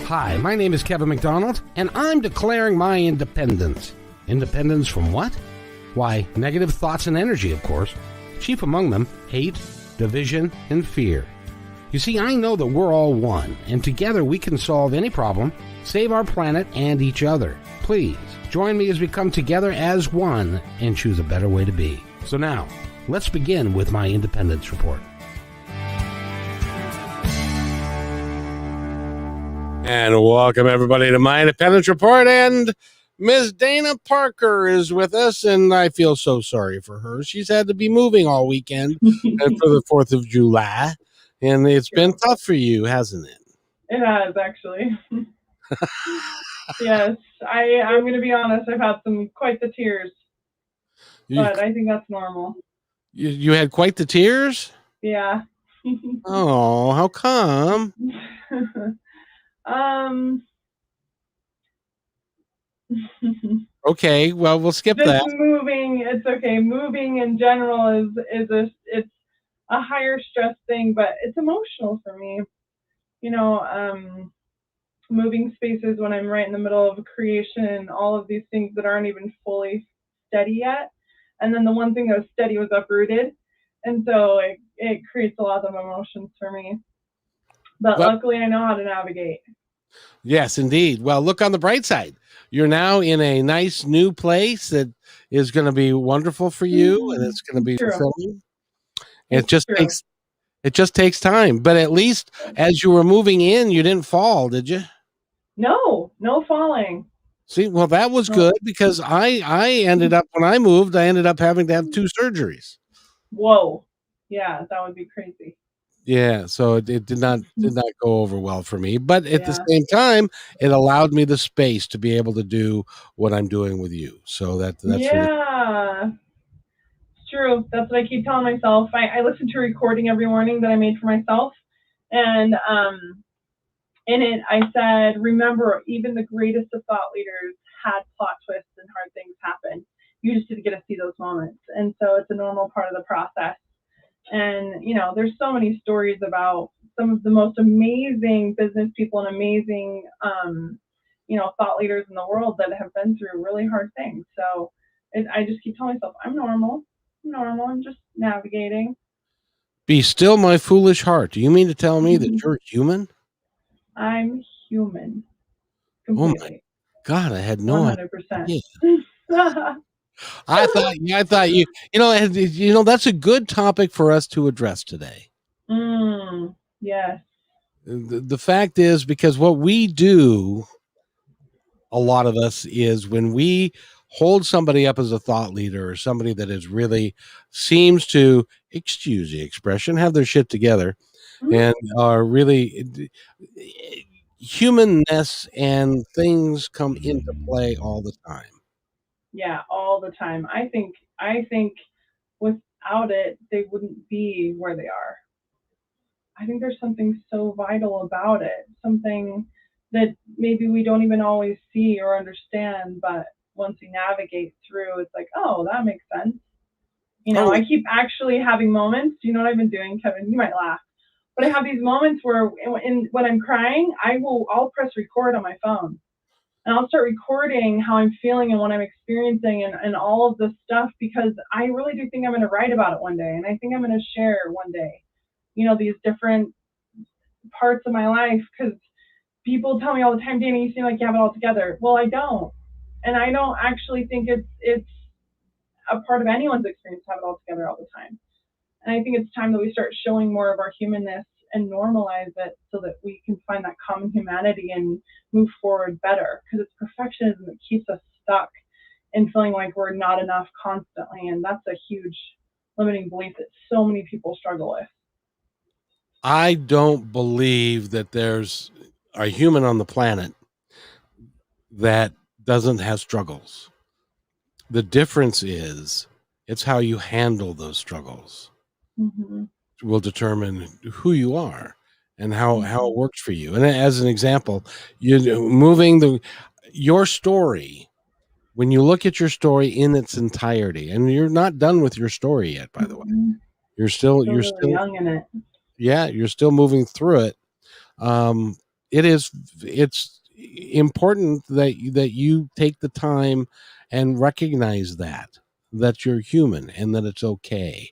Hi, my name is Kevin McDonald, and I'm declaring my independence. Independence from what? Why, negative thoughts and energy, of course. Chief among them, hate, division, and fear. You see, I know that we're all one, and together we can solve any problem, save our planet and each other. Please, join me as we come together as one and choose a better way to be. So now, let's begin with my independence report. And welcome everybody to my Independence Report, and Ms. Dana Parker is with us, and I feel so sorry for her. She's had to be moving all weekend and for the 4th of July, and it's been tough for you, hasn't it? It has, actually. Yes, I'm going to be honest, I've had quite the tears, but I think that's normal. You had quite the tears? Yeah. Oh, how come? Okay, well, we'll skip that. Moving, it's okay. Moving in general it's a higher stress thing, but it's emotional for me. You know, moving spaces when I'm right in the middle of creation, all of these things that aren't even fully steady yet. And then the one thing that was steady was uprooted. And so it creates a lot of emotions for me. But luckily I know how to navigate. Yes, indeed. Well, look on the bright side. You're now in a nice new place that is going to be wonderful for you, and it's going to be fulfilling. It just takes time. But at least as you were moving in, you didn't fall, did you? No falling. See, well, that was good, because I ended up, when I moved, I ended up having to have 2 surgeries. Whoa. Yeah, that would be crazy. Yeah, so it did not go over well for me, but at the same time, it allowed me the space to be able to do what I'm doing with you. So that's really it's true. That's what I keep telling myself. I listen to a recording every morning that I made for myself, and in it I said, remember, even the greatest of thought leaders had plot twists and hard things happen. You just didn't get to see those moments, and so it's a normal part of the process. And, you know, there's so many stories about some of the most amazing business people and amazing, you know, thought leaders in the world that have been through really hard things. So I just keep telling myself, I'm normal. I'm just navigating. Be still, my foolish heart. Do you mean to tell me that you're human? I'm human. Completely. Oh my God, I had no 100%. I thought you know, that's a good topic for us to address today. Yes. The fact is, because what we do, a lot of us, is when we hold somebody up as a thought leader or somebody that is really seems to, excuse the expression, have their shit together and are really humanness and things come into play all the time. Yeah, all the time. I think without it, they wouldn't be where they are. I think there's something so vital about it, something that maybe we don't even always see or understand, but once we navigate through, it's like, oh, that makes sense. You know, I keep actually having moments. You know what I've been doing, Kevin? You might laugh, but I have these moments where when I'm crying, I'll press record on my phone. And I'll start recording how I'm feeling and what I'm experiencing and all of this stuff, because I really do think I'm going to write about it one day. And I think I'm going to share one day, you know, these different parts of my life, because people tell me all the time, Dana, you seem like you have it all together. Well, I don't. And I don't actually think it's a part of anyone's experience to have it all together all the time. And I think it's time that we start showing more of our humanness and normalize it so that we can find that common humanity and move forward better, because it's perfectionism that keeps us stuck and feeling like we're not enough constantly. And that's a huge limiting belief that so many people struggle with. I don't believe that there's a human on the planet that doesn't have struggles. The difference is it's how you handle those struggles will determine who you are and how it works for you. And as an example, moving your story, when you look at your story in its entirety, and you're not done with your story yet, by the way, you're still young in it. Yeah, you're still moving through it. it is it's important that you take the time and recognize that you're human and that it's okay.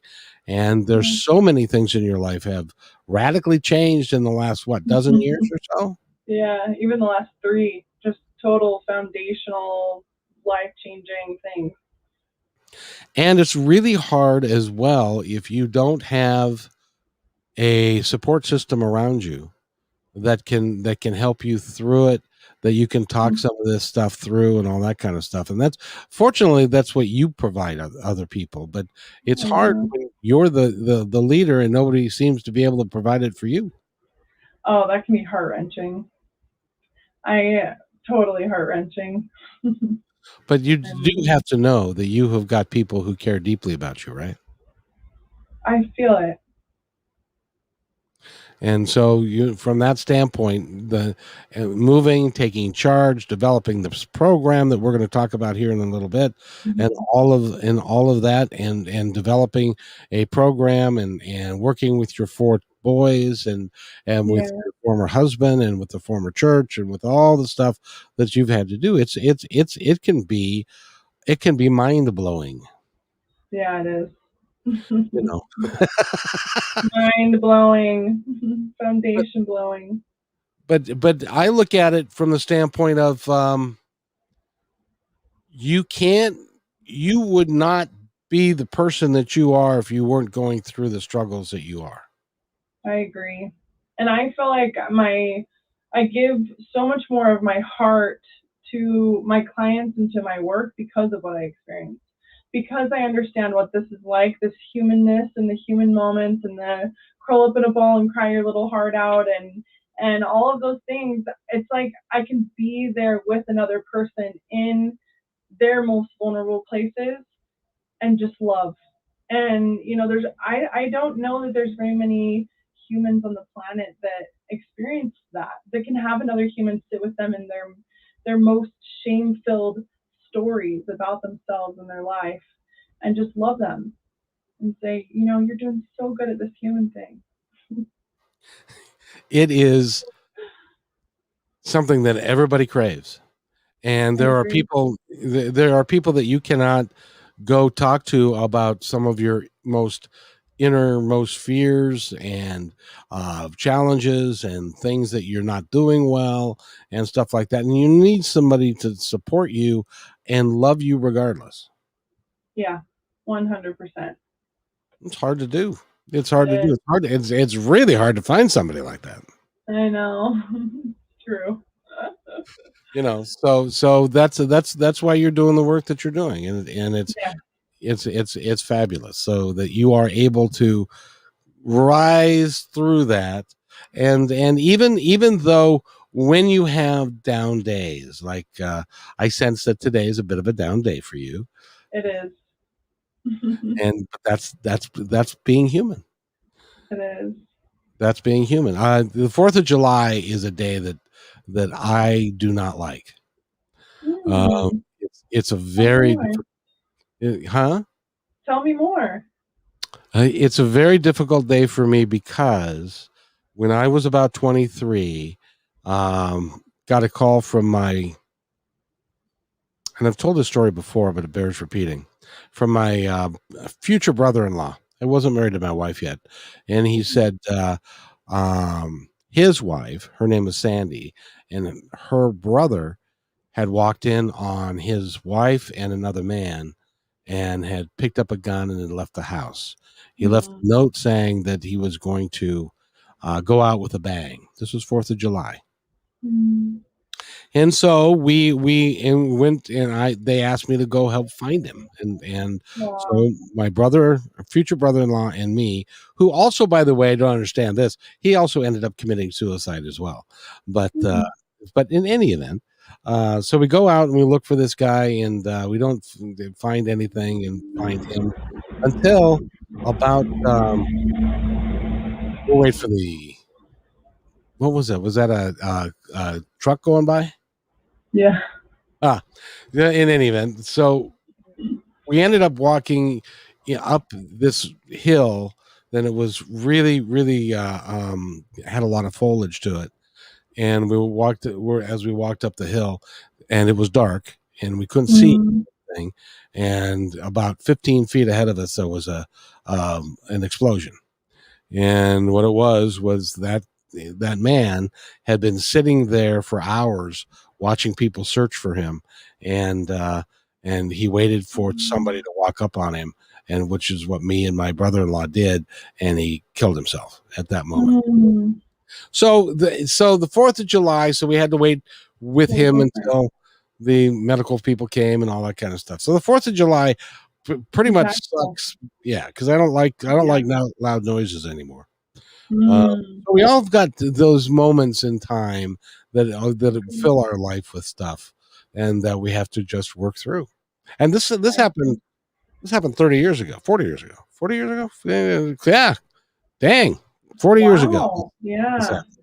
And there's Yeah. so many things in your life have radically changed in the last what dozen years or so. Yeah, even the last three, just total foundational, life changing things. And it's really hard as well if you don't have a support system around you that can help you through it, that you can talk some of this stuff through and all that kind of stuff. And that's fortunately that's what you provide other people. But it's I hard know. when you're the leader and nobody seems to be able to provide it for you. Oh, that can be heart wrenching. I totally heart wrenching. But you do And have to know that you have got people who care deeply about you, right? I feel it. And so, you, from that standpoint, the moving, taking charge, developing this program that we're going to talk about here in a little bit, and Mhm. all of that, and developing a program and working with your four boys and with Yeah, your former husband and with the former church and with all the stuff that you've had to do, it can be mind blowing, yeah, it is. you know. Mind blowing, foundation blowing. But I look at it from the standpoint of you can't you would not be the person that you are if you weren't going through the struggles that you are. I agree. And I feel like I give so much more of my heart to my clients and to my work because of what I experienced. Because I understand what this is like, this humanness and the human moments and the curl up in a ball and cry your little heart out and all of those things. It's like I can be there with another person in their most vulnerable places and just love. And there's I don't know that there's very many humans on the planet that experience that can have another human sit with them in their most shame filled stories about themselves and their life and just love them and say, you're doing so good at this human thing. It is something that everybody craves. And I agree. there are people that you cannot go talk to about some of your most innermost fears and challenges and things that you're not doing well and stuff like that. And you need somebody to support you and love you regardless. Yeah, 100%. It's hard to do. It's It hard to do. is. It's really hard to find somebody like that. I know. True. So that's why you're doing the work that you're doing, and Yeah, it's fabulous. So that you are able to rise through that, and even though when you have down days, like I sense that today is a bit of a down day for you, it is. and that's being human. It is. That's being human. The 4th of July is a day that I do not like. Uh, Mm, it's a tell me very more. huh? Tell me more. It's a very difficult day for me because when I was about 23, got a call from my, and I've told this story before, but it bears repeating, from my future brother-in-law. I wasn't married to my wife yet, and he said his wife, her name is Sandy, and her brother had walked in on his wife and another man and had picked up a gun and had left the house. He left a Mm, note saying that he was going to go out with a bang. This was 4th of July. mm, And so we and went and I they asked me to go help find him. And wow. so my brother, future brother-in-law, and me, who also, by the way, don't understand this, he also ended up committing suicide as well. But Mm, but in any event, so we go out and we look for this guy, and we don't find anything and find him until about we'll wait for the what was that? Was that a truck going by? yeah. Ah, yeah, in any event, so we ended up walking up this hill. Then it was really, really had a lot of foliage to it, and as we walked up the hill, and it was dark, and we couldn't see Mm. anything. And about 15 feet ahead of us, there was a an explosion. And what it was that man had been sitting there for hours watching people search for him, and he waited for somebody to walk up on him, and which is what me and my brother-in-law did, and he killed himself at that moment. Mm. So the 4th of July, so we had to wait with So him different. until the medical people came and all that kind of stuff. So the 4th of July pretty much Impactful. sucks. Yeah, because I don't Yeah. like loud noises anymore. Mm. So we all have got those moments in time that Agree. fill our life with stuff, and that we have to just work through. And this I happened agree. 30 years ago, 40 years ago, 40 years ago. Yeah, dang, 40 years ago. Wow. This Yeah. happened.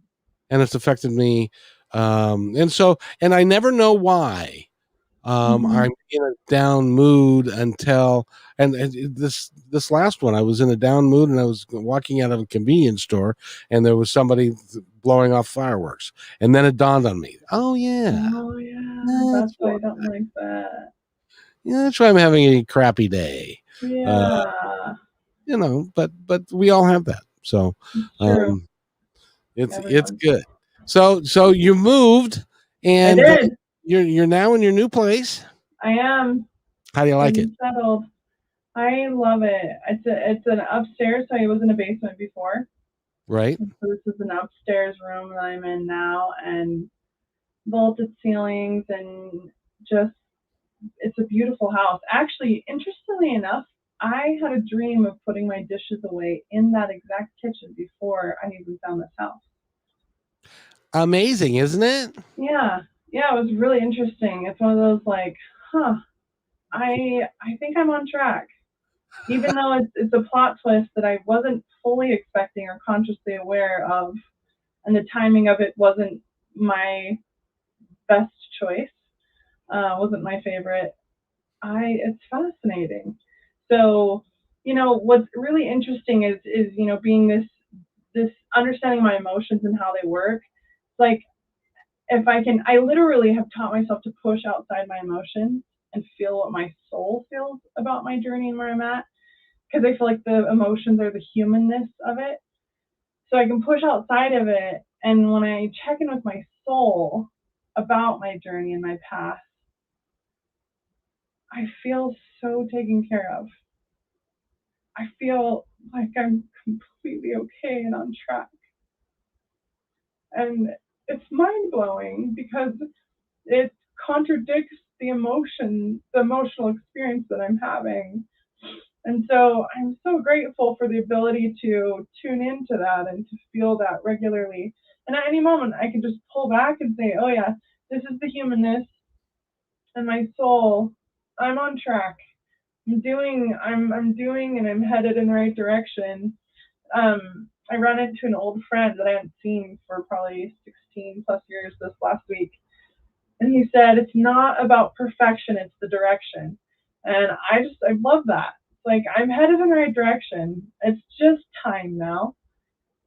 And it's affected me. And I never know why. Hmm. I'm in a down mood until, and this last one, I was in a down mood, and I was walking out of a convenience store, and there was somebody blowing off fireworks, and then it dawned on me, oh yeah, Oh yeah. That's that's why why. I don't like that. Yeah, that's why I'm having a crappy day. Uh, Yeah. but we all have that, so It's true. um, it's Everyone. good. So you moved, I and did. you're now in your new place. I am. How do you like it? I'm settled. I love it. It's an upstairs, so I was in a basement before. Right. And so this is an upstairs room that I'm in now, and vaulted ceilings, and just it's a beautiful house. Actually, interestingly enough, I had a dream of putting my dishes away in that exact kitchen before I even found this house. Amazing, isn't it? Yeah, yeah, it was really interesting. It's one of those like, huh, I think I'm on track. Even though it's a plot twist that I wasn't fully expecting or consciously aware of, and the timing of it wasn't my best choice, wasn't my favorite. It's fascinating. So, what's really interesting is being this understanding my emotions and how they work. Like if I literally have taught myself to push outside my emotions and feel what my soul feels about my journey and where I'm at, because I feel like the emotions are the humanness of it. So I can push outside of it, and when I check in with my soul about my journey and my path, I feel so taken care of. I feel like I'm completely okay and on track. And it's mind blowing because it contradicts the emotional experience that I'm having. And so I'm so grateful for the ability to tune into that and to feel that regularly. And at any moment, I can just pull back and say, oh, yeah, this is the humanness and my soul. I'm on track. I'm doing, and I'm headed in the right direction. I ran into an old friend that I hadn't seen for probably 16 plus years this last week. And he said, it's not about perfection, it's the direction. And I love that. It's like, I'm headed in the right direction. It's just time now.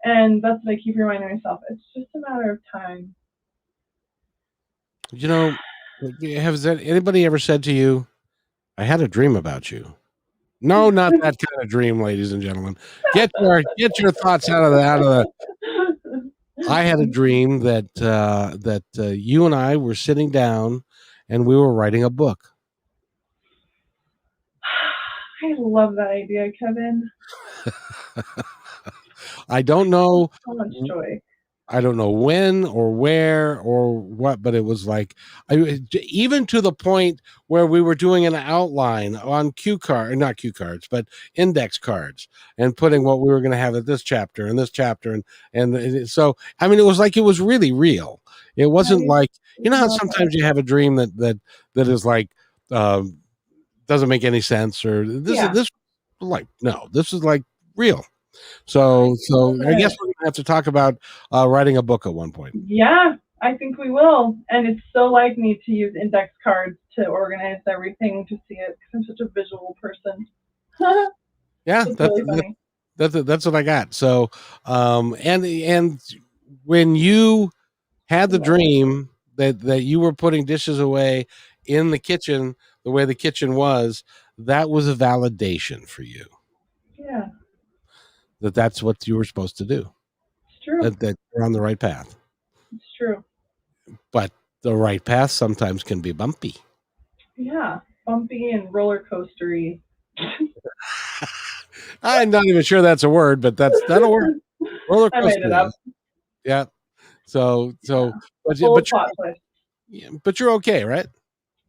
And that's what I keep reminding myself. It's just a matter of time. You know, anybody ever said to you, "I had a dream about you"? No, not that kind of dream, ladies and gentlemen. Get your thoughts out of the. I had a dream that you and I were sitting down, and we were writing a book. I love that idea, Kevin. I don't know So much joy. I don't know when or where or what, but it was like, even to the point where we were doing an outline on cue card, not cue cards, but index cards, and putting what we were going to have at this chapter and this chapter, so I mean, it was like it was really real. It wasn't I like, how love it. sometimes you have a dream that is like, um, doesn't make any sense, or Yeah, this like, no, this is like real. I So love I guess it. we're gonna have to talk about writing a book at one point. Yeah, I think we will. And it's so like me to use index cards to organize everything to see it because I'm such a visual person. Yeah, It's really funny. that's what I got. So, and when you had the Love it. dream that you were putting dishes away in the kitchen the way the kitchen was, that was a validation for you Yeah, that that's what you were supposed to do, it's true. that you're on the right path. It's true. But the right path sometimes can be bumpy. Yeah, bumpy and roller coastery. I'm not even sure that's a word, but that'll work. Roller I made it coaster. up. Yeah. So, Yeah, but full of but plot twists. you're okay, right?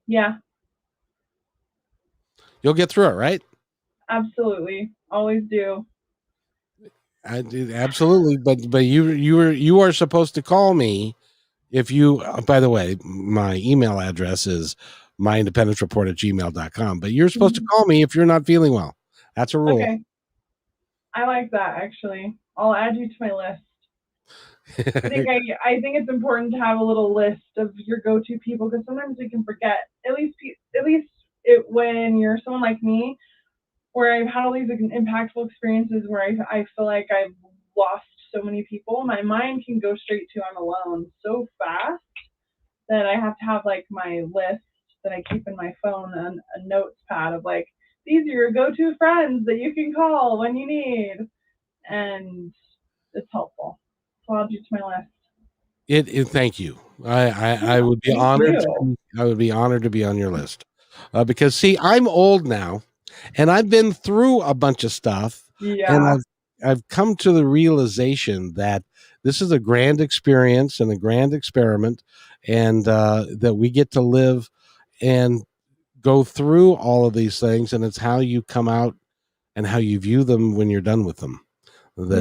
Yeah, You'll get through it, right? absolutely. Always do. I do, absolutely. But you are supposed to call me if you. By the way, my email address is myindependencereport@gmail.com. But you're supposed to Mhm. call me if you're not feeling well. That's a rule. Okay, I like that actually. I'll add you to my list. I think it's important to have a little list of your go-to people because sometimes we can forget. When you're someone like me, where I've had all these impactful experiences where I feel like I've lost so many people, my mind can go straight to I'm alone so fast that I have to have like my list that I keep in my phone and a notes pad of like these are your go-to friends that you can call when you need, and it's helpful. So I'll add you to my list. Thank you. I Yeah, would be thank honored. you. I would be honored to be on your list, because see, I'm old now, and I've been through a bunch of stuff, and Yeah, I've come to the realization that this is a grand experience and a grand experiment, and that we get to live and go through all of these things, and it's how you come out and how you view them when you're done with them. yeah,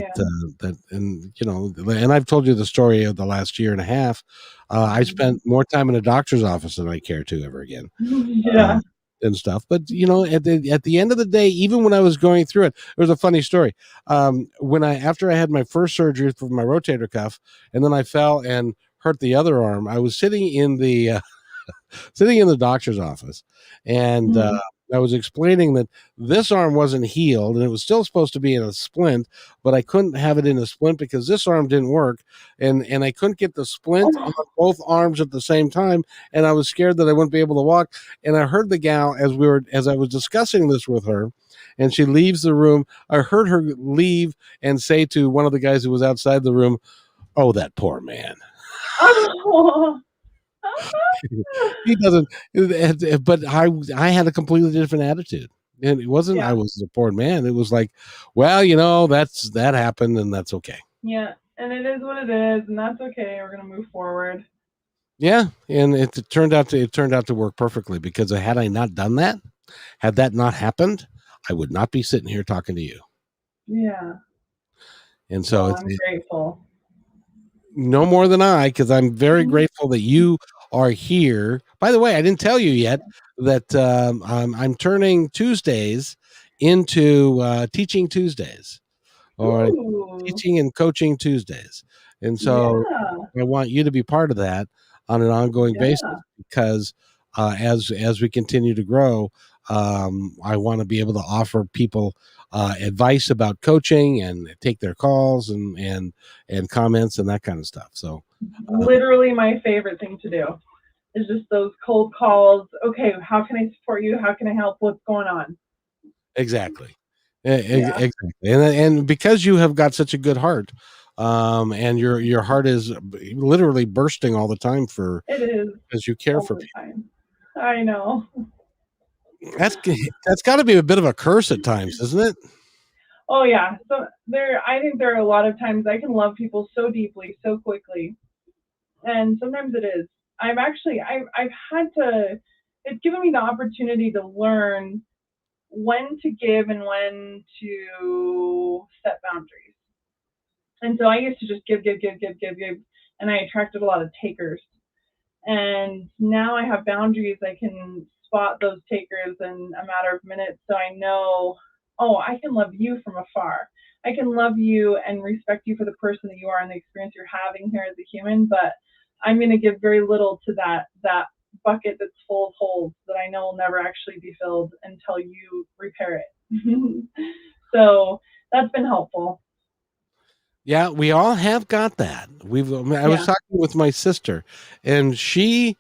That and and I've told you the story of the last year and a half. I spent more time in a doctor's office than I care to ever again, uh, yeah. and stuff. But at the end of the day, even when I was going through it, it was a funny story. When I after I had my first surgery for my rotator cuff, and then I fell and hurt the other arm, I was sitting in the doctor's office, and Mhm. I was explaining that this arm wasn't healed and it was still supposed to be in a splint, but I couldn't have it in a splint because this arm didn't work, and I couldn't get the splint on Oh, both arms at the same time, and I was scared that I wouldn't be able to walk. And I heard the gal as I was discussing this with her, and she leaves the room. I heard her leave and say to one of the guys who was outside the room, "Oh, that poor man." oh. He doesn't, but I had a completely different attitude, and it wasn't I Yeah, was a poor man. It was like, well, that happened, and that's okay. yeah. And it is what it is, and that's okay. We're gonna move forward. Yeah, and it turned out to work perfectly, because had I not done that, had that not happened, I would not be sitting here talking to you. Yeah. And so Well, it's I'm grateful. no more than I, because I'm very Mhm. grateful that you are here. By the way, I didn't tell you yet that I'm turning Tuesdays into Teaching Tuesdays, or Ooh, Teaching and Coaching Tuesdays. And so yeah, I want you to be part of that on an ongoing basis, yeah. because as we continue to grow, I want to be able to offer people advice about coaching and take their calls and comments and that kind of stuff. So Literally my favorite thing to do is just those cold calls. Okay, how can I support you? How can I help? What's going on? exactly. Yeah, Exactly. And because you have got such a good heart, and your heart is literally bursting all the time for it is because you care all for the people. time. I know. That's got to be a bit of a curse at times, isn't it? Oh yeah. I think there are a lot of times I can love people so deeply, so quickly, and sometimes it is. I've had to. It's given me the opportunity to learn when to give and when to set boundaries. And so I used to just give, and I attracted a lot of takers. And now I have boundaries. I can spot those takers in a matter of minutes. So I know, oh, I can love you from afar. I can love you and respect you for the person that you are and the experience you're having here as a human. But I'm going to give very little to that bucket that's full of holes that I know will never actually be filled until you repair it. So that's been helpful. Yeah, we all have got that. I was Yeah. talking with my sister, and she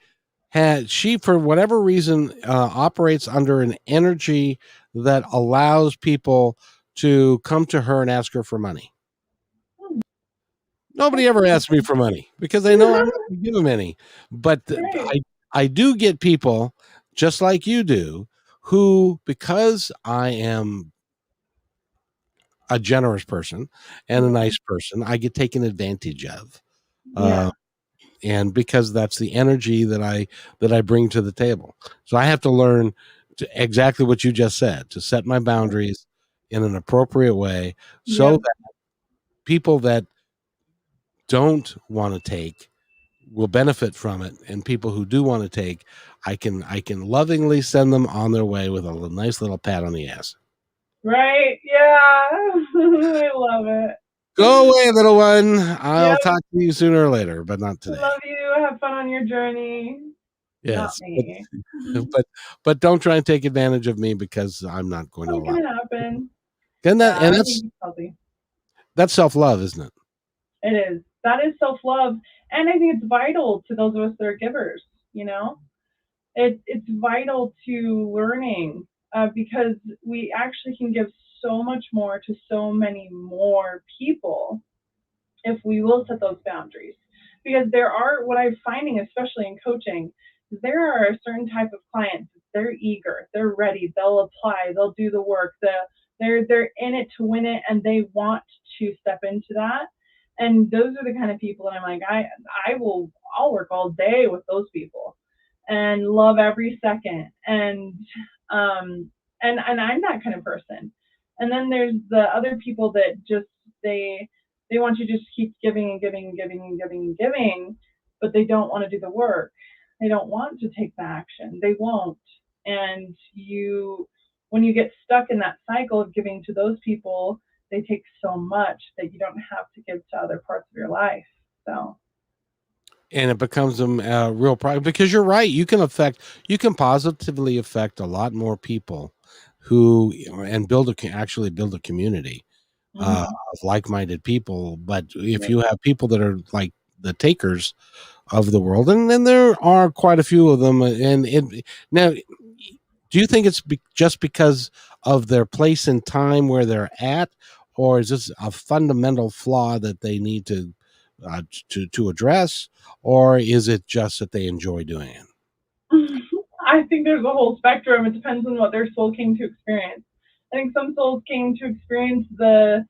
for whatever reason operates under an energy that allows people to come to her and ask her for money. Hmm, that's Nobody ever asks me interesting. for money because they know I'm not going to give them any. But Great. I do get people just like you do who, because I am a generous person and a Yeah. nice person, I get taken advantage of. Uh, Yeah. and because that's the energy that I bring to the table. So I have to learn to exactly what you just said, to set my boundaries in an appropriate way so Yep. that people that don't want to take will benefit from it, and people who do want to take, I can lovingly send them on their way with a nice little pat on the ass. Right. Yeah. I love Go it. away, little one. I'll Yep. talk to you sooner or later, but not today. Love you. Have fun on your journey. Not Yes, me. but but don't try and take advantage of me because I'm not going to Not allow gonna it. happen. And Yeah, I that's think it's healthy. self love, isn't it? It is. That is self love, and I think it's vital to those of us that are givers. You know, it's vital to learning because we actually can give so much more to so many more people if we will set those boundaries. Because there are, what I'm finding, especially in coaching, there are a certain type of clients. They're eager, they're ready, they'll apply, they'll do the work. They're in it to win it, and they want to step into that. And those are the kind of people that I'm like, I'll work all day with those people, and love every second. And I'm that kind of person. And then there's the other people that just they want you to just keep giving and giving and giving and giving and giving, but they don't want to do the work. They don't want to take the action. They won't. And when you get stuck in that cycle of giving to those people, they take so much that you don't have to give to other parts of your life. So, And it becomes a real problem because you're right. You can positively affect a lot more people who and actually build a community mm-hmm. of like-minded people. But if Yep. you have people that are like the takers of the world, and then there are quite a few of them, now, do you think it's just because of their place and time where they're at, or is this a fundamental flaw that they need to address, or is it just that they enjoy doing it? I think there's a whole spectrum. It depends on what their soul came to experience. I think some souls came to experience the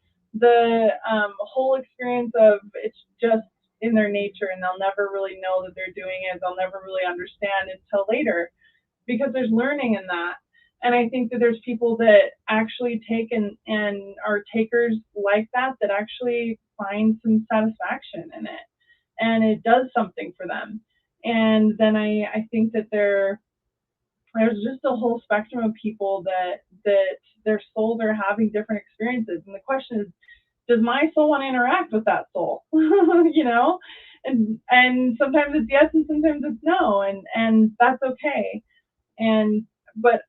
whole experience of it's just in their nature, and they'll never really know that they're doing it. They'll never really understand until later because there's learning in that. And I think that there's people that actually take and are takers like that that actually find some satisfaction in it, and it does something for them. And then I think that there's just a whole spectrum of people that their souls are having different experiences, and the question is, does my soul want to interact with that soul? You know, and sometimes it's yes and sometimes it's no, and that's okay. And but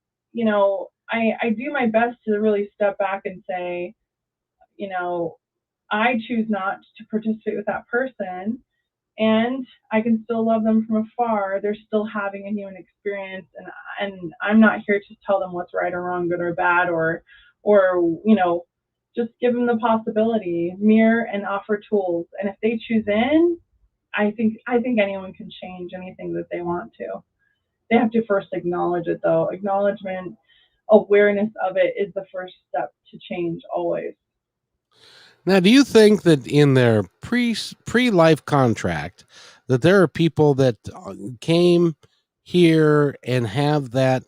I do my best to really step back and say, you know, I choose not to participate with that person, and I can still love them from afar. They're still having a human experience, and I'm not here to tell them what's right or wrong, good or bad, or just give them the possibility, mirror and offer tools. And if they choose in, I think anyone can change anything that they want to. They have to first acknowledge it, though. Acknowledgement, awareness of it is the first step to change always. Now, do you think that in their pre life contract that there are people that came here and have that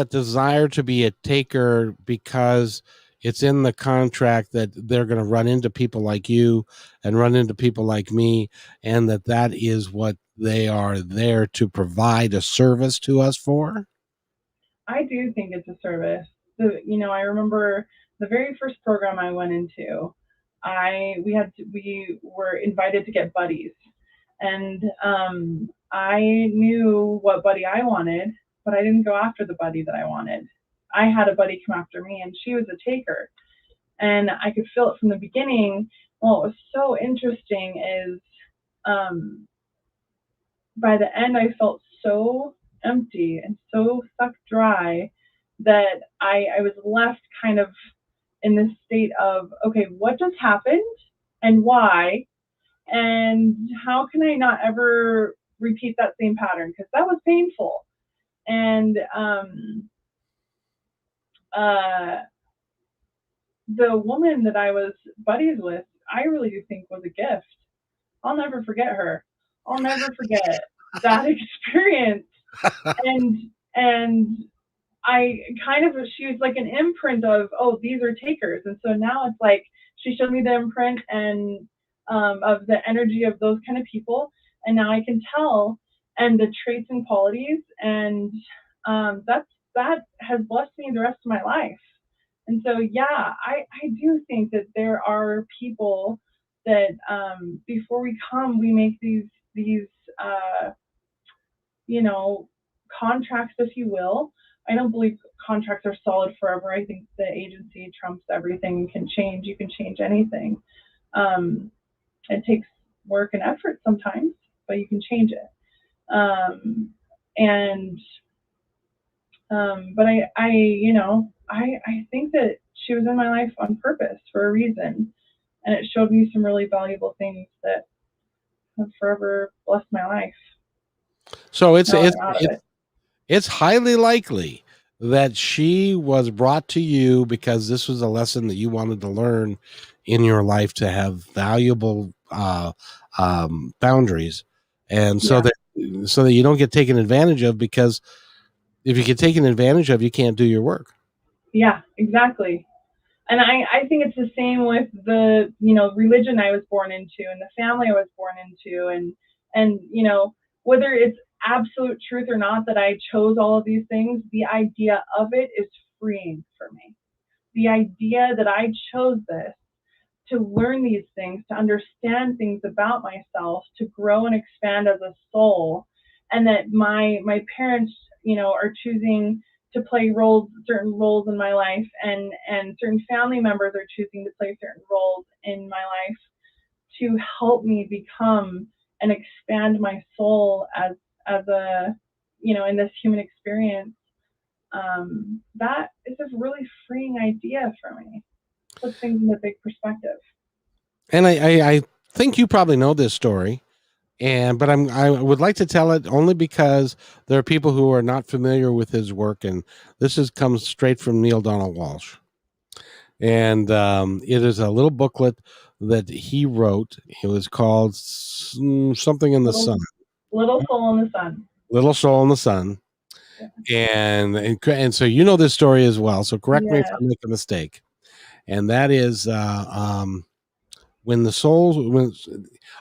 desire to be a taker because it's in the contract that they're going to run into people like you and run into people like me, and that is what they are there to provide a service to us for? I do think it's a service. I remember the very first program I went into. We were invited to get buddies, and I knew what buddy I wanted, but I didn't go after the buddy that I wanted. I had a buddy come after me, and she was a taker. and I could feel it from the beginning. What was so interesting is, um, by the end, I felt so empty and so sucked dry that I was left kind of in this state of, okay, what just happened and why? And how can I not ever repeat that same pattern? Because that was painful. And uh, the woman that I was buddies with, I really do think was a gift. I'll never forget her. I'll never forget that experience. And and I kind of, she was like an imprint of, oh, these are takers. And so now it's like she showed me the imprint and of the energy of those kind of people. And now I can tell, and the traits and qualities. And that has blessed me the rest of my life. And so, yeah, I do think that there are people that before we come, we make these uh, you know, contracts, if you will. I don't believe contracts are solid forever. I think the agency trumps everything and can change. You can change anything. Um, it takes work and effort sometimes, but you can change it. And but I think that she was in my life on purpose for a reason, and it showed me some really valuable things that have forever blessed my life. So Now that I'm out of it. it's highly likely that she was brought to you because this was a lesson that you wanted to learn in your life to have valuable boundaries, and Yeah, so that you don't get taken advantage of. Because if you get taken advantage of, you can't do your work. yeah, exactly. And I think it's the same with the religion I was born into and the family I was born into, and whether it's absolute truth or not that I chose all of these things, the idea of it is freeing for me. The idea that I chose this to learn these things, to understand things about myself, to grow and expand as a soul, and that my parents, are choosing to play certain roles in my life, and certain family members are choosing to play certain roles in my life to help me become and expand my soul as a in this human experience. That is a really freeing idea for me. Puts things in a big perspective. And I think you probably know this story, and but I would like to tell it only because there are people who are not familiar with his work, and this is comes straight from Neil Donald Walsh. And it is a little booklet that he wrote. It was called something in the Little sun, little soul in the sun. Little Soul in the Sun. Yeah. And so you know this story as well. So correct me if I Yes. make a mistake. And that is when the souls, when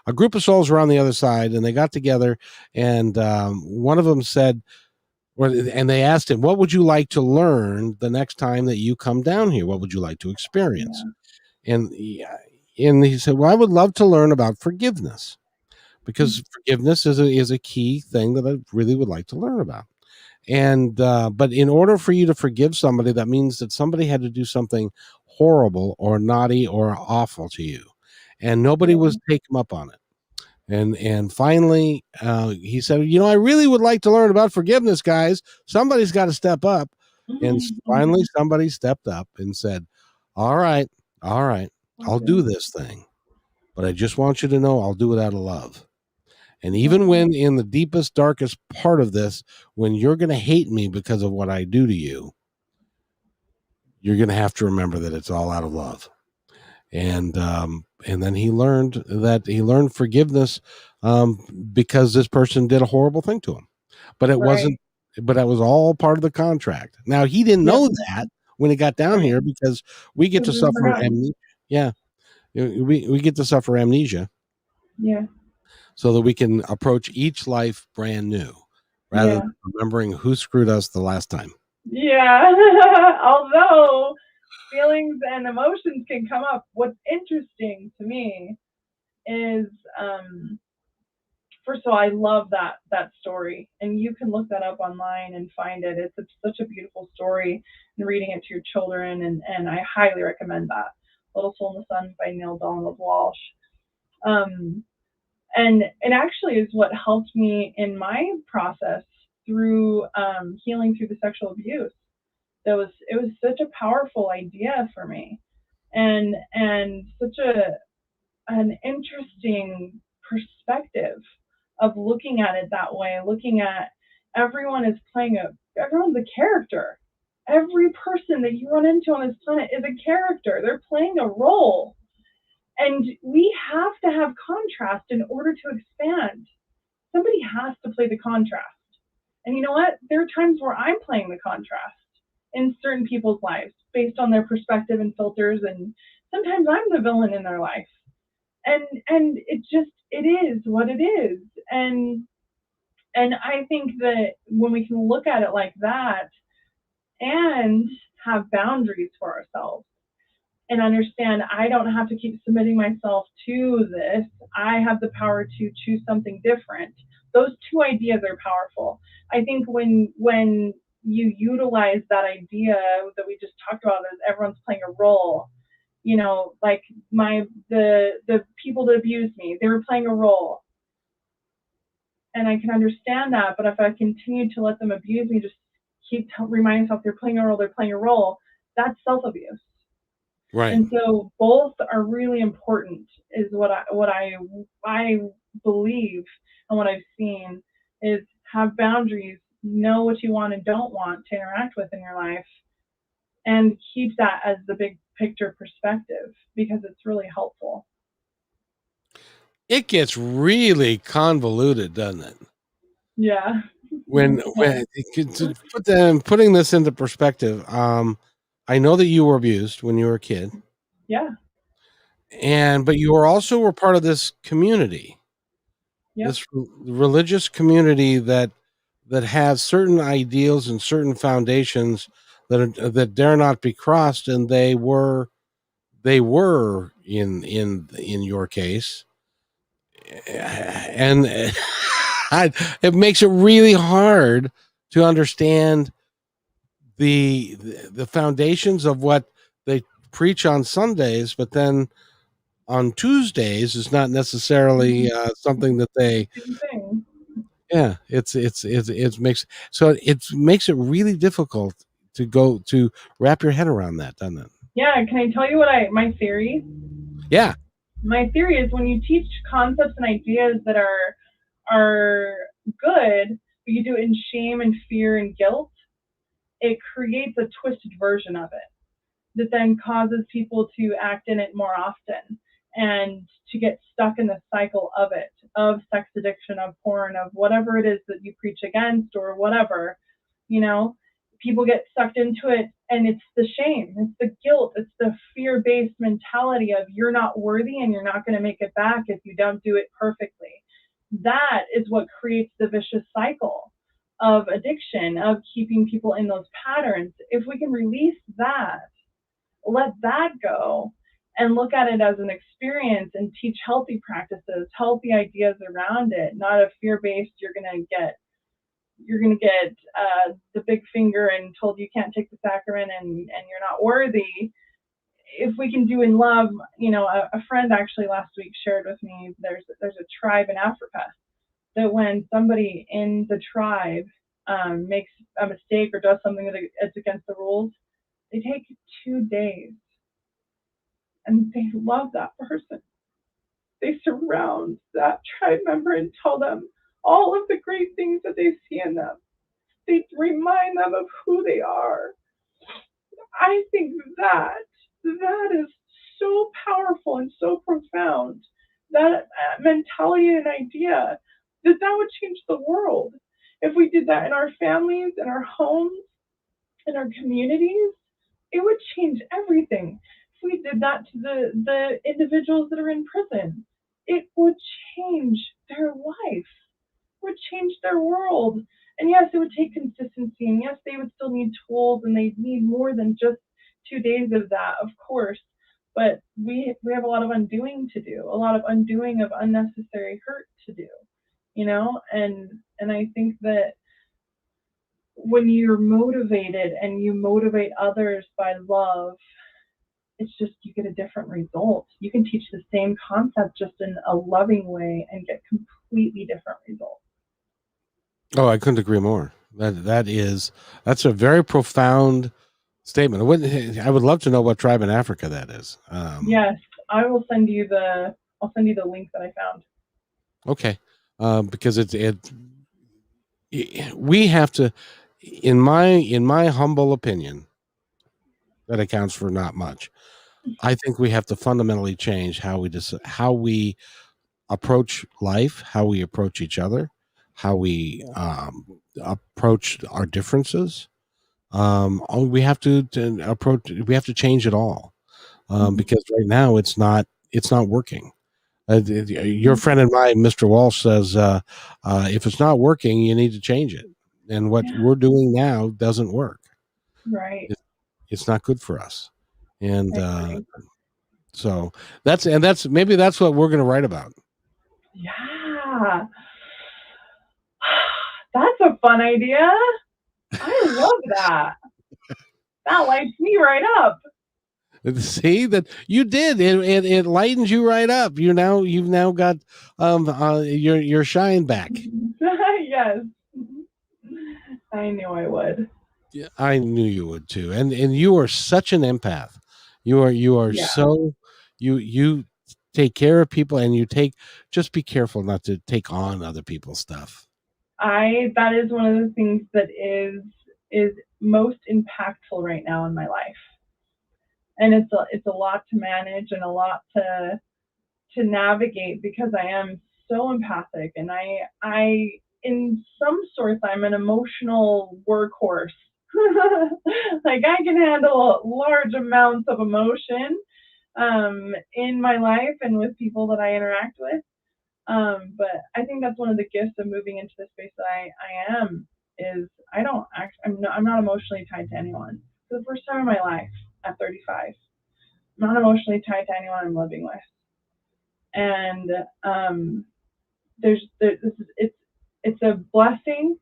a group of souls were on the other side, and they got together, and one of them said, and they asked him, "What would you like to learn the next time that you come down here? What would you like to experience?" Yeah. And he said, "Well, I would love to learn about forgiveness, because forgiveness is a key thing that I really would like to learn about." And but in order for you to forgive somebody, that means that somebody had to do something horrible or naughty or awful to you, and nobody was Yeah. taking him up on it. And finally, he said, I really would like to learn about forgiveness, guys. Somebody's got to step up. And finally, Mm-hmm. somebody stepped up and said, all right, all right, I'll Okay. do this thing, but I just want you to know I'll do it out of love. And even Wow. when in the deepest, darkest part of this, when you're going to hate me because of what I do to you, you're going to have to remember that it's all out of love. And then he learned forgiveness, because this person did a horrible thing to him, but it Right. wasn't. But that was all part of the contract. Now he didn't Yep. know that when he got down Right. here, because we get Because to we've suffer forgotten. amnesia. Yeah, we get to suffer amnesia Yeah. so that we can approach each life brand new, rather than Yeah. remembering who screwed us the last time. Yeah. Although feelings and emotions can come up, what's interesting to me is, first of all, I love that story, and you can look that up online and find it. It's such a beautiful story, and reading it to your children, and I highly recommend that. Little Soul in the Sun by Neil Donald Walsh. Um, and it actually is what helped me in my process through healing through the sexual abuse. It was such a powerful idea for me, and such an interesting perspective of looking at it that way, looking at everyone is playing everyone's a character. Every person that you run into on this planet is a character. They're playing a role. And we have to have contrast in order to expand. Somebody has to play the contrast. And you know what? There are times where I'm playing the contrast in certain people's lives based on their perspective and filters, and sometimes I'm the villain in their life. And it is what it is. And I think that when we can look at it like that and have boundaries for ourselves and understand I don't have to keep submitting myself to this. I have the power to choose something different. Those two ideas are powerful. I think when you utilize that idea that we just talked about, as everyone's playing a role, like the people that abused me, they were playing a role, and I can understand that. But if I continue to let them abuse me, just keep reminding myself they're playing a role, they're playing a role, that's self abuse. Right. And so both are really important, is what I believe, and what I've seen is have boundaries, know what you want and don't want to interact with in your life, and keep that as the big picture perspective, because it's really helpful. It gets really convoluted, doesn't it? Yeah. Yeah. When to putting this into perspective, I know that you were abused when you were a kid, Yeah. and but you were also were part of this community, Yep. this religious community that has certain ideals and certain foundations that dare not be crossed, and they were in your case, and it makes it really hard to understand the foundations of what they preach on Sundays, but then on Tuesdays is not necessarily something that they. Same thing. Yeah, it makes so it makes it really difficult to go to wrap your head around that, doesn't it? Yeah. Can I tell you what my theory? Yeah, My theory is when you teach concepts and ideas that are good, but you do it in shame and fear and guilt, it creates a twisted version of it that then causes people to act in it more often and to get stuck in the cycle of it, of sex addiction, of porn, of whatever it is that you preach against, or whatever, you know, people get sucked into it, and it's the shame, it's the guilt, it's the fear-based mentality of you're not worthy and you're not going to make it back if you don't do it perfectly. That is what creates the vicious cycle of addiction, of keeping people in those patterns. If we can release that, let that go, and look at it as an experience and teach healthy practices, healthy ideas around it, not a fear-based you're gonna get the big finger and told you can't take the sacrament, and you're not worthy. If we can do in love, a friend actually last week shared with me, there's a tribe in Africa that when somebody in the tribe makes a mistake or does something that is against the rules, they take 2 days and they love that person. They surround that tribe member and tell them all of the great things that they see in them. They remind them of who they are. I think that is so powerful and so profound. That mentality and idea that would change the world if we did that in our families, in our homes, in our communities. It would change everything. If we did that to the individuals that are in prison, it would change their life, would change their world. And yes, it would take consistency, and yes, they would still need tools, and they need more than just 2 days of that, of course. But we have a lot of undoing to do, a lot of undoing of unnecessary hurt to do, and I think that when you're motivated and you motivate others by love, It's just you get a different result. You can teach the same concept just in a loving way and get completely different results. Oh, I couldn't agree more. That's a very profound statement. I would love to know what tribe in Africa that is. Yes, I will send you the link that I found. Okay, because we have to, in my humble opinion, that accounts for not much. I think we have to fundamentally change how we approach life, how we approach each other, how we approach our differences. We have to approach. We have to change it all, Mhm. because right now it's not working. Your Mhm. friend and mine, Mr. Walsh, says if it's not working, you need to change it. And what Yeah, we're doing now doesn't work. right. It, it's not good for us. And I agree. so that's maybe that's what we're going to write about. Yeah. That's a fun idea. I love that. That lights me right up. See that you did it lightens you right up. You've now got your shine back. Yes. I knew I would. Yeah, I knew you would too. And you are such an empath. You are Yeah. so you take care of people, and just be careful not to take on other people's stuff. I That is one of the things that is most impactful right now in my life. And it's a lot to manage and a lot to navigate because I am so empathic and I in some sorts I'm an emotional workhorse. Like I can handle large amounts of emotion in my life and with people that I interact with. But I think that's one of the gifts of moving into the space that I am is I don't act I'm not emotionally tied to anyone. For the first time in my life at 35, I'm not emotionally tied to anyone I'm living with. And it's a blessing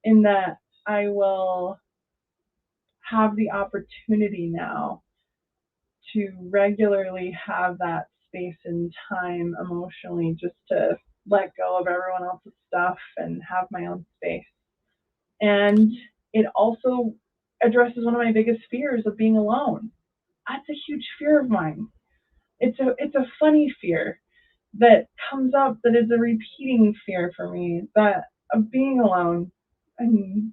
in that I will have the opportunity now to regularly have that space and time emotionally just to let go of everyone else's stuff and have my own space. And it also addresses one of my biggest fears of being alone. That's a huge fear of mine. It's a funny fear that comes up that is a repeating fear for me that of being alone and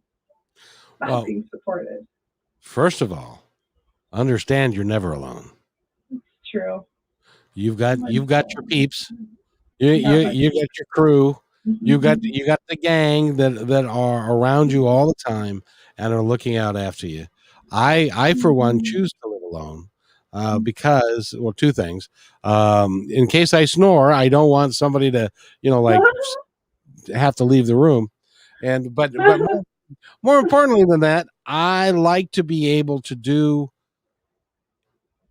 not Well, being supported. first of all, understand you're never alone. It's true. You've got My you've got your phone. peeps. You Yeah, you my you got your crew. Mhm. You got the gang that are around you all the time and are looking out after you. I for one Mhm. choose to live alone, because, well, two things. In case I snore, I don't want somebody to, like, have to leave the room. And but more importantly than that, I like to be able to do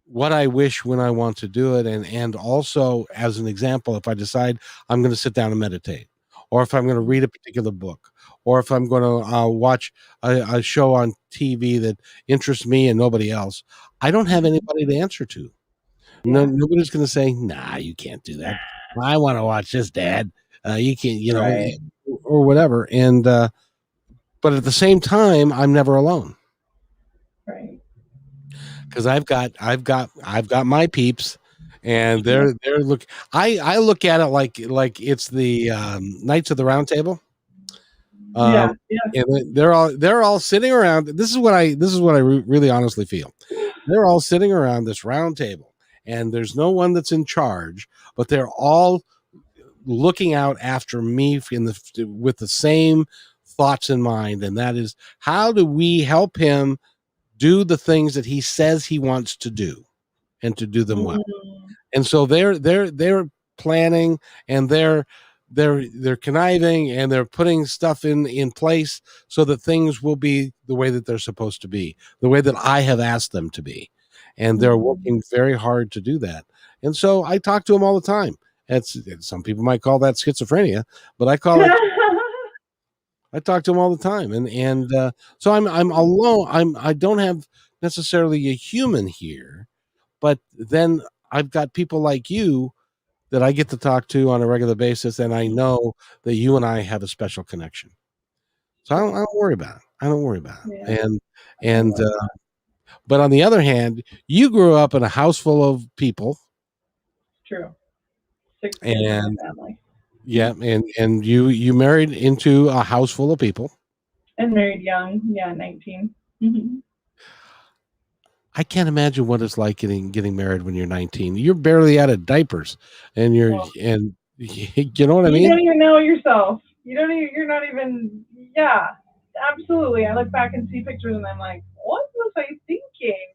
what I wish when I want to do it. And also, as an example, if I decide I'm going to sit down and meditate, or if I'm going to read a particular book, or if I'm going to watch a show on TV that interests me and nobody else, I don't have anybody to answer to. No, Yeah, nobody's going to say, "Nah, you can't do that. I want to watch this, Dad. You can't, right, or whatever." And but at the same time, I'm never alone, right. because I've got my peeps, and Yep. they're look. I look at it like it's the Knights of the Round Table. Yeah, Um, yeah. and they're all sitting around. This is what I really honestly feel. They're all sitting around this round table, and there's no one that's in charge, but they're all looking out after me with the same thoughts in mind, and that is, how do we help him do the things that he says he wants to do, and to do them well. Mm, And so they're planning, and they're conniving, and they're putting stuff in place so that things will be the way that they're supposed to be, the way that I have asked them to be. And they're mm. working very hard to do that. And so I talk to them all the time. Some people might call that schizophrenia, but I talk to them all the time. And so I'm alone. I don't have necessarily a human here, but then I've got people like you that I get to talk to on a regular basis, and I know that you and I have a special connection. So True. I don't worry about it. I don't worry about Yeah, it. I And love that. but on the other hand, you grew up in a house full of people, True. 6 kids in my and family. yeah, and you married into a house full of people. And married young. Yeah, 19. I can't imagine what it's like getting married when you're 19. You're barely out of diapers, and Well, you know what I you mean? don't even know yourself. You don't even, you're not even, yeah, absolutely. I look back and see pictures and I'm like, what was I thinking?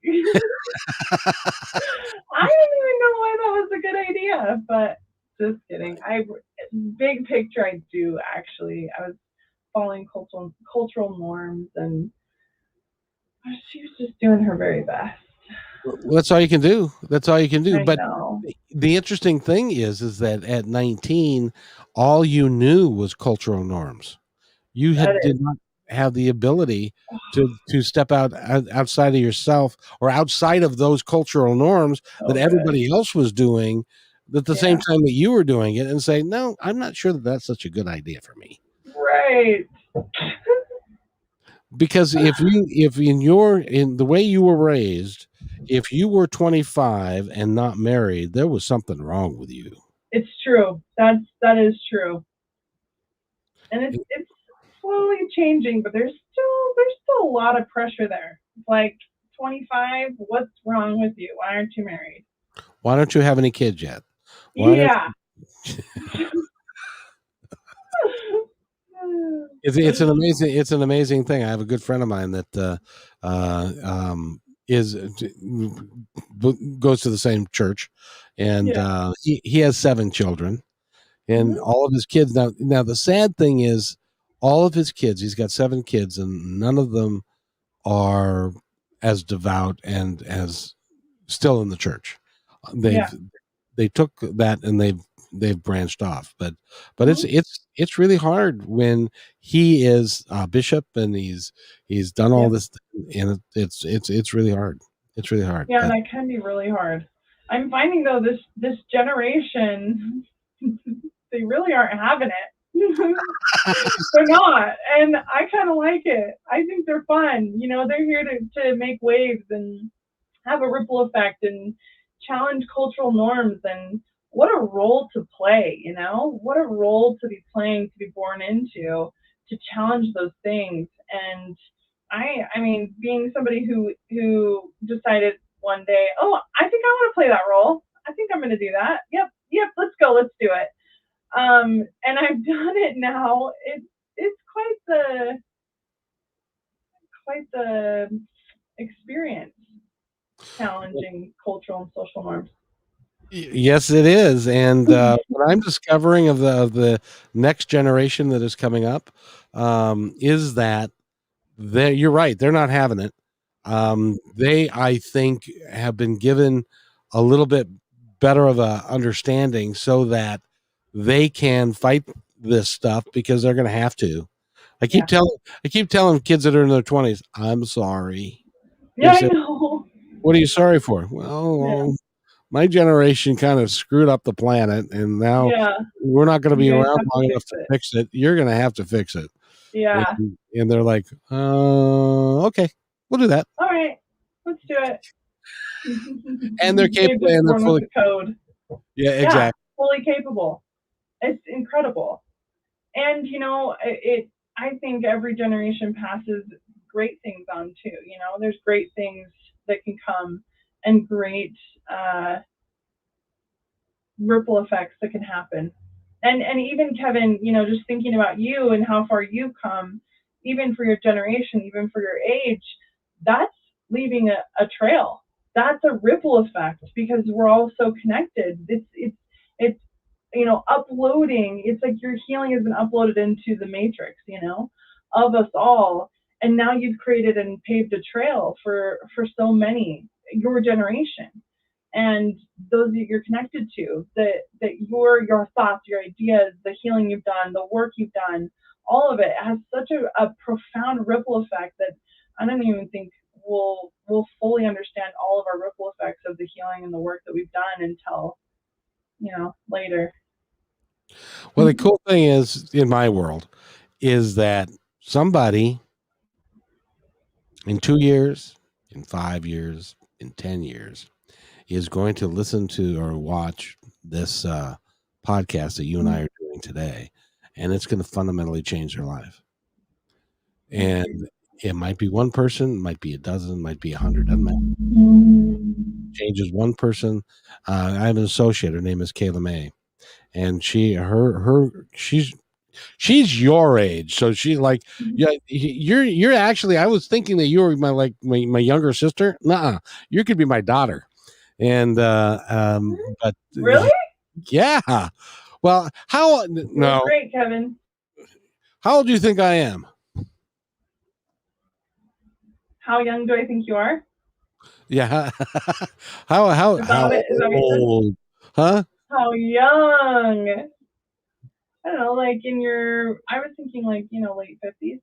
I don't even know why that was a good idea, but just kidding. Big picture, I do actually. I was following cultural norms, and she was just doing her very best. Well, that's all you can do. That's all you can do. I But know the interesting thing is that at 19, all you knew was cultural norms. You that did is. not have the ability to step outside of yourself or outside of those cultural norms that So good. everybody else was doing at the same Yeah. time that you were doing it, and say, no, I'm not sure that that's such a good idea for me. Right. Because if in the way you were raised, if you were 25 and not married, there was something wrong with you. It's true. That is true. And it's slowly changing, but there's still a lot of pressure there. It's like 25, what's wrong with you? Why aren't you married? Why don't you have any kids yet? Why don't Yeah. it's an amazing thing. I have a good friend of mine that uh, um, is goes to the same church, and Yeah. he has 7 children, and Hmm. all of his kids. Now the sad thing is, all of his kids. He's got 7 kids, and none of them are as devout and as still in the church. Yeah. They took that and they've branched off, but Hmm. it's really hard when he is a bishop and he's done all Yep. this, and it's really hard. It's really hard, Yeah, but that can be really hard. I'm finding though this generation, they really aren't having it. They're not, and I kind of like it. I think they're fun. They're here to make waves and have a ripple effect and challenge cultural norms. And what a role to play, what a role to be playing, to be born into, to challenge those things. And I mean, being somebody who decided one day, oh, I think I want to play that role. I think I'm going to do that. Yep, let's go, let's do it. And I've done it now. It's quite the experience, challenging cultural and social norms. yes, it is. And what I'm discovering of the next generation that is coming up is that you're right, they're not having it. They, I think, have been given a little bit better of a understanding so that they can fight this stuff because they're going to have to. I keep Yeah, telling I keep telling kids that are in their 20s, I'm sorry. yeah, They I say, know. "What are you sorry for?" Yeah, Well, my generation kind of screwed up the planet, and now yeah. we're not going to You be guys around have to long fix enough to it. fix it. You're going to have to fix it. Yeah. And they're like, okay, we'll do that." All right, let's do it. And they're They've capable, just and they're born with fully, the code. yeah, Yeah, exactly. fully capable. It's incredible. And I think every generation passes great things on too. There's great things that can come, and great uh, ripple effects that can happen. And even Kevin, just thinking about you and how far you've come, even for your generation, even for your age, that's leaving a trail. That's a ripple effect because we're all so connected. It's uploading. It's like your healing has been uploaded into the matrix, of us all. And now you've created and paved a trail for so many, your generation, and those that you're connected to, that your thoughts, your ideas, the healing you've done, the work you've done, all of it has such a profound ripple effect that I don't even think we'll fully understand all of our ripple effects of the healing and the work that we've done until later. Well, the cool thing is in my world is that somebody in 2 years, in 5 years, in 10 years is going to listen to or watch this podcast that you and I are doing today, and it's going to fundamentally change their life. And it might be one person, might be a dozen, might be 100, doesn't matter. Changes one person. I have an associate. Her name is Kayla May, and she's your age, so she like yeah. You're actually. I was thinking that you were my younger sister. Nuh-uh. You could be my daughter, and but Really? yeah. Well, how You're no? great, Kevin. How old do you think I am? How young do I think you are? Yeah. How Is that what you said? old? Huh? How young? I don't know, like I was thinking like, late 50s.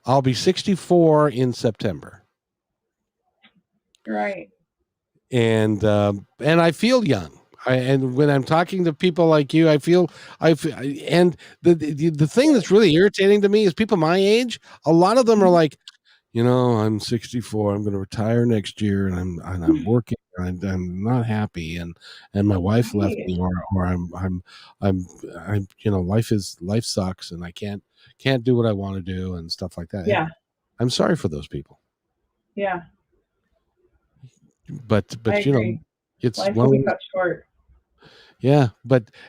I'll be 64 in September. Right. And I feel young. And when I'm talking to people like you, and the thing that's really irritating to me is people my age. A lot of them are like, I'm 64. I'm going to retire next year, and I'm working. I'm not happy, and my wife left Right. me, or I'm life sucks, and I can't do what I want to do and stuff like that. Yeah. I'm sorry for those people, Yeah. but I agree. it's Life one will of be those. cut short. Yeah,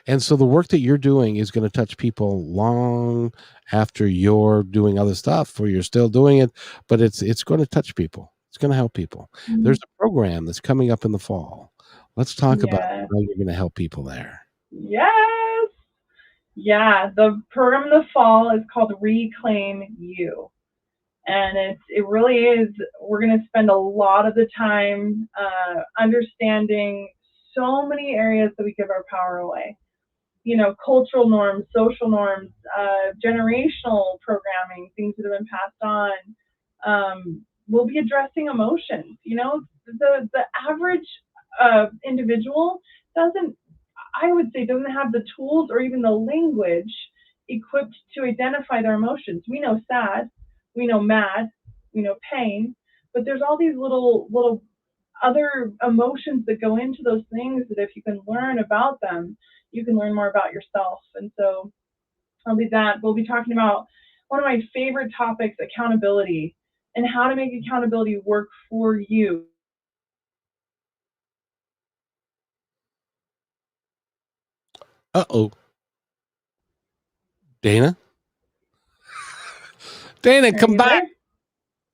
and so the work that you're doing is going to touch people long after you're doing other stuff, or you're still doing it, but it's going to touch people. It's going to help people. There's a program that's coming up in the fall. Let's talk about Yeah. how you're going to help people there. Yes. Yeah. The program in the fall is called Reclaim You. And it really is, we're going to spend a lot of the time understanding so many areas that we give our power away. Cultural norms, social norms, generational programming, things that have been passed on. We'll be addressing emotions. The average individual doesn't, I would say, doesn't have the tools or even the language equipped to identify their emotions. We know sad, we know mad, we know pain, but there's all these little other emotions that go into those things that if you can learn about them, you can learn more about yourself. And so we'll be talking about one of my favorite topics, accountability, and how to make accountability work for you. Uh-oh. Dana? Dana, Are come you back. there?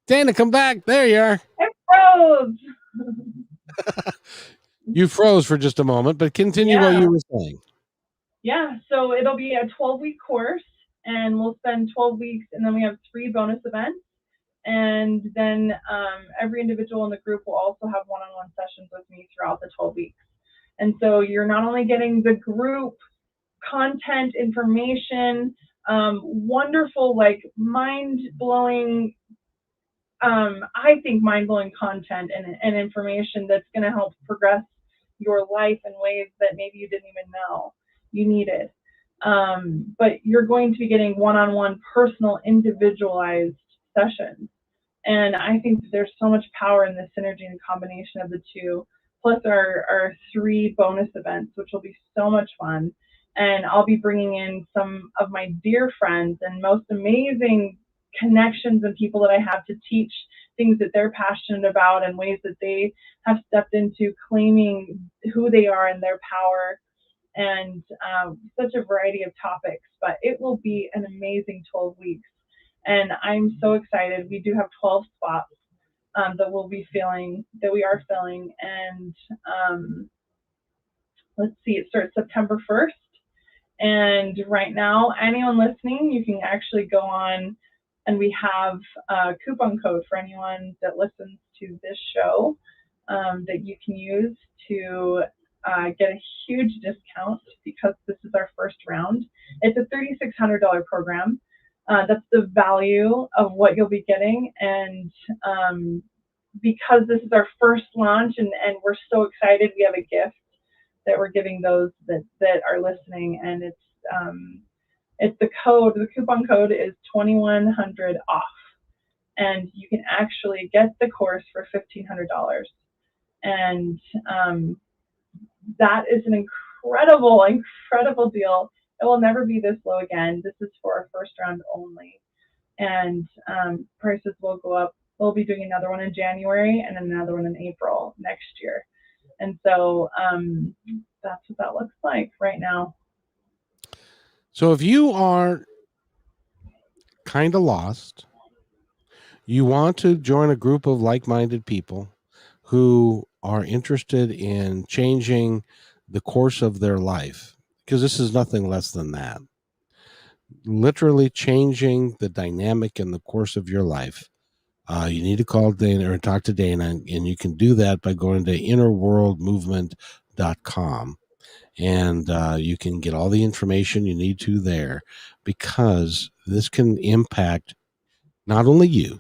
Dana, come back. There you are. It froze. You froze for just a moment, but continue what Yeah. you were saying. Yeah. So it'll be a 12-week course, and we'll spend 12 weeks, and then we have 3 bonus events. And then every individual in the group will also have one-on-one sessions with me throughout the 12 weeks. And so you're not only getting the group content, information, wonderful, like mind-blowing, I think mind-blowing content and information that's going to help progress your life in ways that maybe you didn't even know you needed. But you're going to be getting one-on-one, personal, individualized sessions. And I think that there's so much power in the synergy and combination of the two, plus our 3 bonus events, which will be so much fun. And I'll be bringing in some of my dear friends and most amazing connections and people that I have to teach things that they're passionate about and ways that they have stepped into claiming who they are and their power, and such a variety of topics. But it will be an amazing 12 weeks. And I'm so excited. We do have 12 spots that we are filling. And let's see, it starts September 1st. And right now, anyone listening, you can actually go on, and we have a coupon code for anyone that listens to this show that you can use to get a huge discount because this is our first round. It's a $3,600 program. That's the value of what you'll be getting. And because this is our first launch, and we're so excited, we have a gift that we're giving those that are listening, and it's the coupon code is 2100 off, and you can actually get the course for $1,500. And that is an incredible deal. It will never be this low again. This is for our first round only, and prices will go up. We'll be doing another one in January and another one in April next year. And so that's what that looks like right now. So if you are kind of lost, you want to join a group of like-minded people who are interested in changing the course of their life, because this is nothing less than that. Literally changing the dynamic in the course of your life. You need to call Dana or talk to Dana, and you can do that by going to innerworldmovement.com. And you can get all the information you need to there, because this can impact not only you,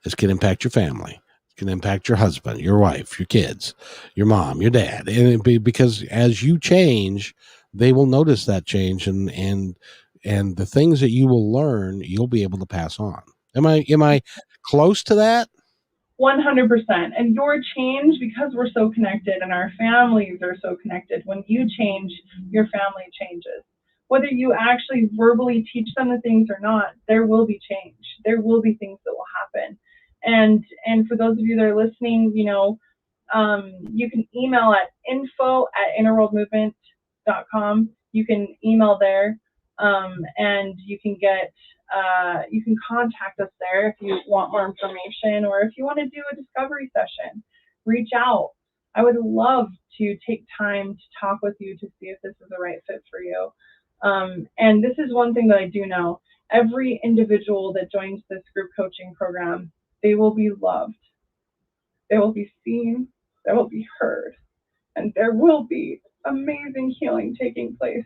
this can impact your family. It can impact your husband, your wife, your kids, your mom, your dad. And because as you change, they will notice that change, and the things that you will learn, you'll be able to pass on. Am I close to that? 100%. And your change, because we're so connected and our families are so connected, when you change, your family changes. Whether you actually verbally teach them the things or not, there will be change. There will be things that will happen. And for those of you that are listening, you can email at info@innerworldmovement.com. You can email there, and you can contact us there if you want more information, or if you want to do a discovery session. Reach out. I would love to take time to talk with you to see if this is the right fit for you. And this is one thing that I do know. Every individual that joins this group coaching program, they will be loved. They will be seen. They will be heard. And there will be amazing healing taking place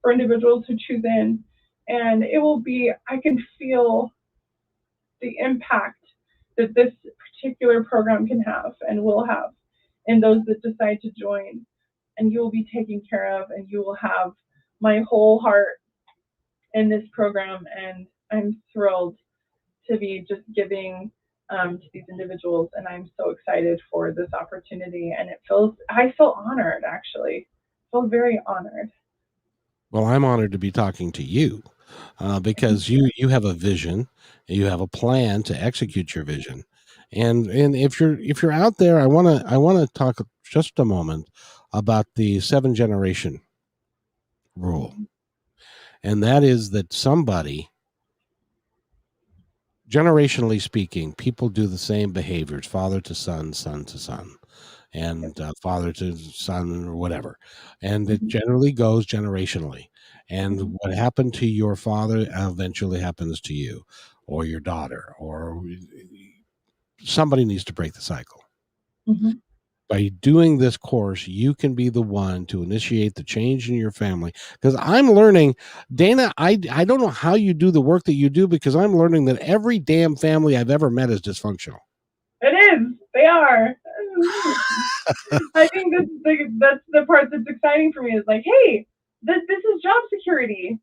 for individuals who choose in. And it will be, I can feel the impact that this particular program can have and will have in those that decide to join. And you will be taken care of, and you will have my whole heart in this program. And I'm thrilled to be just giving to these individuals, and I'm so excited for this opportunity. And I feel honored, actually. I feel very honored. Well, I'm honored to be talking to you, because you have a vision, and you have a plan to execute your vision. And if you're out there, I want to talk just a moment about the 7 generation rule. And that is that somebody, generationally speaking, people do the same behaviors, father to son, son to son, and father to son, or whatever. And it generally goes generationally. And what happened to your father eventually happens to you, or your daughter, or somebody needs to break the cycle. Mm-hmm. By doing this course, you can be the one to initiate the change in your family. Because I'm learning, Dana, I don't know how you do the work that you do, because I'm learning that every damn family I've ever met is dysfunctional. It is. They are. I think that's the part that's exciting for me. Is like, hey, this is job security.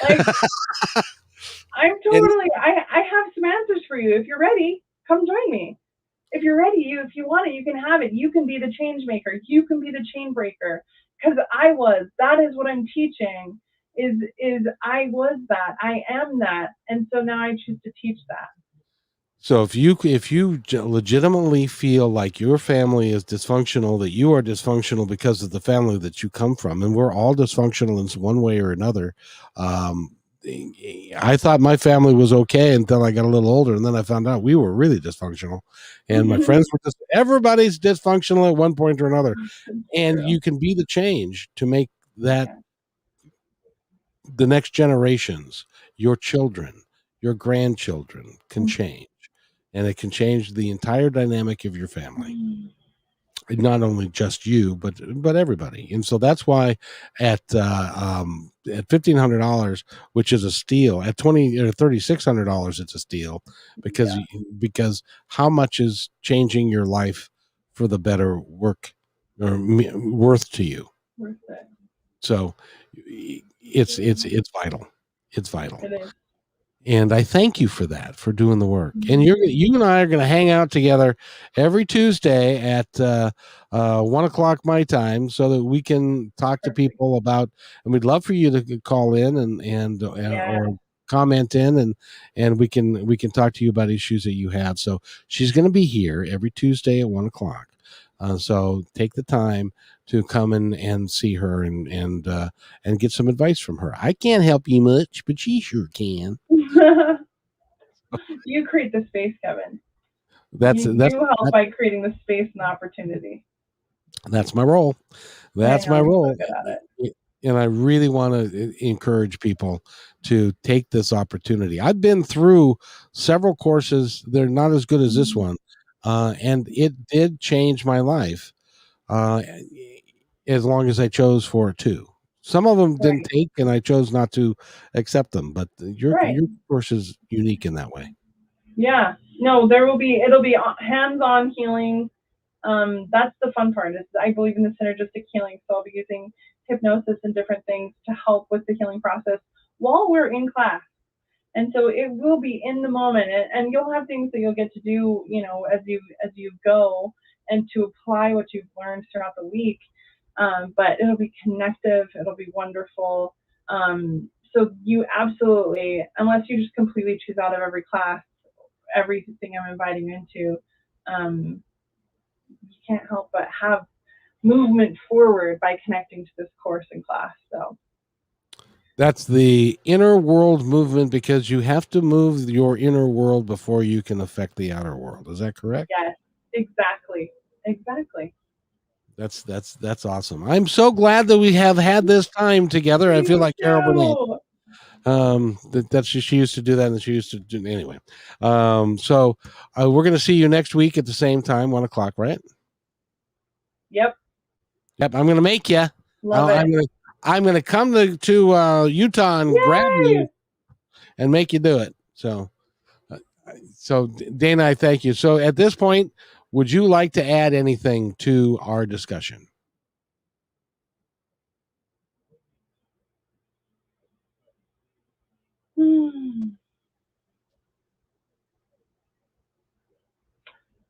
Like, And I have some answers for you. If you're ready, come join me. If you're ready, if you want it, you can have it. You can be the change maker. You can be the chain breaker. Because that is what I'm teaching. Is I was that. I am that. And so now I choose to teach that. so if you legitimately feel like your family is dysfunctional, that you are dysfunctional because of the family that you come from, and we're all dysfunctional in one way or another. um, I thought my family was okay until I got a little older, and then I found out we were really dysfunctional, and my friends were just everybody's dysfunctional at one point or another. And True. you can be the change to make that Yeah. the next generations, your children, your grandchildren can change, and it can change the entire dynamic of your family. not only just you, but everybody. And so that's why at $1,500, which is a steal, at $3,600, it's a steal because Yeah, because how much is changing your life for the better work or worth to you? worth it. So it's vital. It's vital. It is. And I thank you for that, for doing the work. And Mhm. you and I are going to hang out together every Tuesday at 1 o'clock my time, so that we can talk to Perfect. people about. And we'd love for you to call in and Yeah. or comment in, and we can talk to you about issues that you have. So she's going to be here every Tuesday at 1 o'clock. So take the time to come in and see her and get some advice from her. I can't help you much, but she sure can. You create the space, Kevin. That's You help that, by creating the space and opportunity. that's my role. I That's my know you're so role. good at it. And I really want to encourage people to take this opportunity. I've been through several courses. They're not as good as this Mhm. one. And it did change my life. Uh, as long as I chose for it too. Some of them didn't Right. take, and I chose not to accept them. But Right. your course is unique in that way. Yeah. No, it'll be hands-on healing. That's the fun part. Is I believe in the synergistic healing, so I'll be using hypnosis and different things to help with the healing process while we're in class. And so it will be in the moment, and you'll have things that you'll get to do, as you go, and to apply what you've learned throughout the week. But it'll be connective. It'll be wonderful. So you absolutely, unless you just completely choose out of every class, everything I'm inviting you into, you can't help but have movement forward by connecting to this course in class. So That's the inner world movement, because you have to move your inner world before you can affect the outer world. Is that correct? yes, exactly, exactly. That's awesome. I'm so glad that we have had this time together. I feel Me like Carol Burnett. too. That's she used to do that, and she used to do anyway. So we're going to see you next week at the same time, 1 o'clock, right? Yep, Yep. I'm going to make you. love it. I'm gonna come to Utah and grab you Yay! and make you do it. Uh, so Dana, I thank you. So at this point, would you like to add anything to our discussion?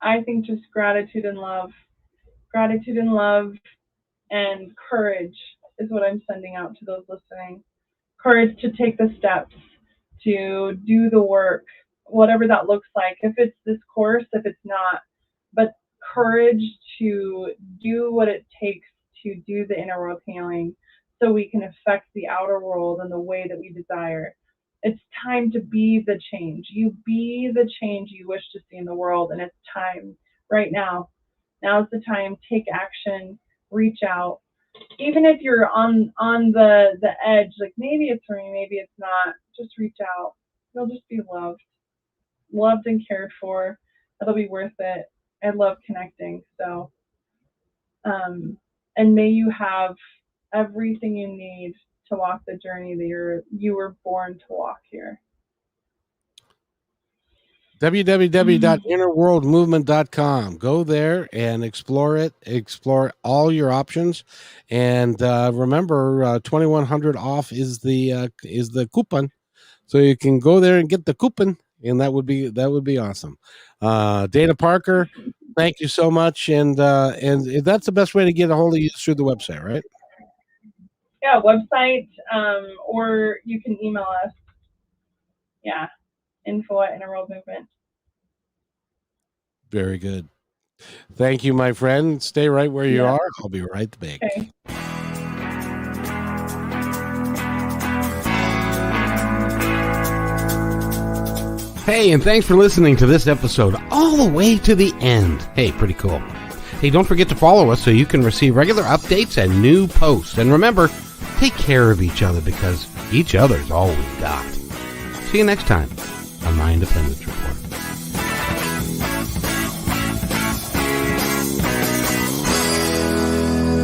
I think just gratitude and love, and courage is what I'm sending out to those listening. Courage to take the steps, to do the work, whatever that looks like. If it's this course, if it's not, but courage to do what it takes to do the inner world healing so we can affect the outer world in the way that we desire. It's time to be the change. You be the change you wish to see in the world, and it's time right now. Now's the time. Take action, reach out, even if you're on the edge, like maybe it's for me, maybe it's not, just reach out. You'll just be loved and cared for. It'll be worth it. I love connecting. So and may you have everything you need to walk the journey that you were born to walk here. www.innerworldmovement.com. Go there and explore it, explore all your options, and remember, 2100 off is the coupon, so you can go there and get the coupon, and that would be awesome. Dana Parker, thank you so much, and that's the best way to get a hold of you, through the website, right? Yeah, website, or you can email us. Yeah, info@innerworldmovement. Very good. Thank you, my friend. Stay right where you Yeah. are. I'll be right back. Okay. Hey, and thanks for listening to this episode all the way to the end. Hey, pretty cool. Hey, don't forget to follow us so you can receive regular updates and new posts. And remember, take care of each other, because each other's all we've got. See you next time on My Independence Report.